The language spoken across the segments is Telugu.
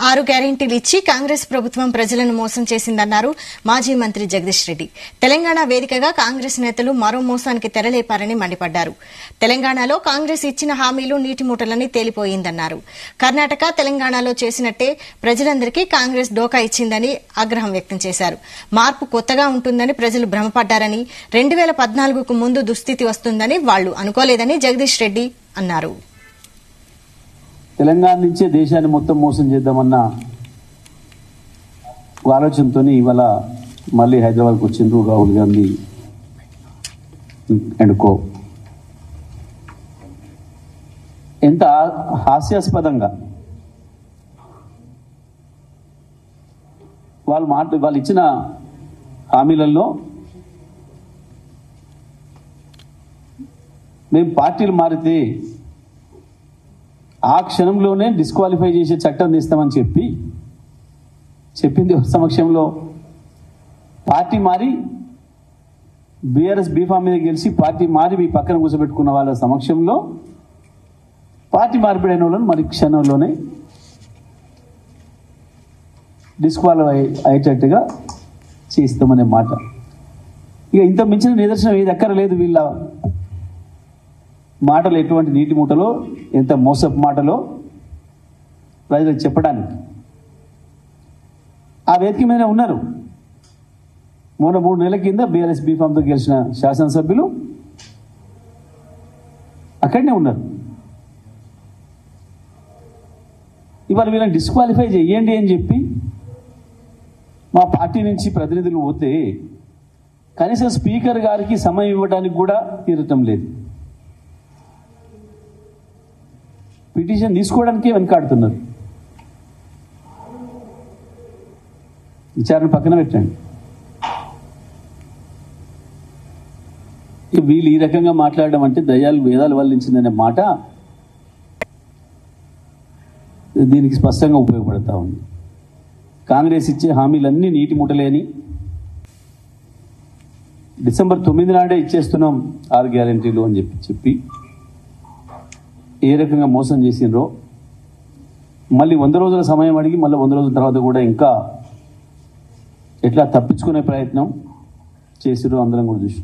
6 గ్యారెంటీలు ఇచ్చి కాంగ్రెస్ ప్రభుత్వం ప్రజలను మోసం చేసిందన్నారు మాజీ మంత్రి జగదీష్ రెడ్డి. తెలంగాణ వేదికగా కాంగ్రెస్ నేతలు మరో మోసానికి తెరలేపారని మండిపడ్డారు. తెలంగాణలో కాంగ్రెస్ ఇచ్చిన హామీలు నీటి మూటలని తేలిపోయిందన్నారు. కర్ణాటక, తెలంగాణలో చేసినట్టే ప్రజలందరికీ కాంగ్రెస్ డోకా ఇచ్చిందని ఆగ్రహం వ్యక్తం చేశారు. మార్పు కొత్తగా ఉంటుందని ప్రజలు భ్రమపడ్డారని, 2014కు ముందు దుస్థితి వస్తుందని వాళ్లు అనుకోలేదని జగదీష్ రెడ్డి అన్నారు. తెలంగాణ నుంచే దేశాన్ని మొత్తం మోసం చేద్దామన్న ఆలోచనతో ఇవాళ మళ్ళీ హైదరాబాద్కు వచ్చిండ్రు రాహుల్ గాంధీ అండ్ కో. ఎంత హాస్యాస్పదంగా వాళ్ళు ఇచ్చిన హామీలలో మేము పార్టీలు మారితే ఆ క్షణంలోనే డిస్క్వాలిఫై చేసే చట్టం తీస్తామని చెప్పింది సమక్షంలో పార్టీ మారి బీఆర్ఎస్ బీఫామ్ మీద గెలిచి పార్టీ మారి మీ పక్కన కూర్చోబెట్టుకున్న వాళ్ళ సమక్షంలో పార్టీ మార్పిడైన వాళ్ళని మరి క్షణంలోనే డిస్క్వాలిఫై అయ్యేటట్టుగా చేస్తామనే మాట. ఇక ఇంత మించిన నిదర్శనం ఏది ఎక్కర లేదు. వీళ్ళ మాటలు ఎటువంటి నీటి మూటలో, ఎంత మోసపు మాటలో ప్రజలకు చెప్పడానికి. ఆ వేదిక మీద ఉన్నారు. మొన్న 3 నెలల కింద బీఆర్ఎస్ బీఫామ్తో గెలిచిన శాసనసభ్యులు అక్కడనే ఉన్నారు. ఇవాళ వీళ్ళని డిస్క్వాలిఫై చేయండి అని చెప్పి మా పార్టీ నుంచి ప్రతినిధులు పోతే కనీసం స్పీకర్ గారికి సమయం ఇవ్వడానికి కూడా తీరటం లేదు. పిటిషన్ తీసుకోవడానికే వెనకాడుతున్నారు. విచారణ పక్కన పెట్టండి. వీళ్ళు ఈ రకంగా మాట్లాడడం అంటే దయ్యాలు వేదాలు వల్లించిందనే మాట దీనికి స్పష్టంగా ఉపయోగపడతా ఉంది. కాంగ్రెస్ ఇచ్చే హామీలన్నీ నీటి ముట్టలేని, డిసెంబర్ 9 నాడే ఇచ్చేస్తున్నాం 6 గ్యారెంటీలు అని చెప్పి ఏ రకంగా మోసం చేసినరో, మళ్ళీ 100 రోజుల సమయం అడిగి మళ్ళీ 100 రోజుల తర్వాత కూడా ఇంకా ఎట్లా తప్పించుకునే ప్రయత్నం చేసిరో అందరం కూడా చూసి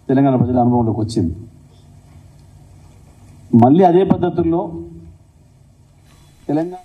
తెలంగాణ ప్రజల అనుభవంలోకి వచ్చింది. మళ్ళీ అదే పద్ధతుల్లో తెలంగాణ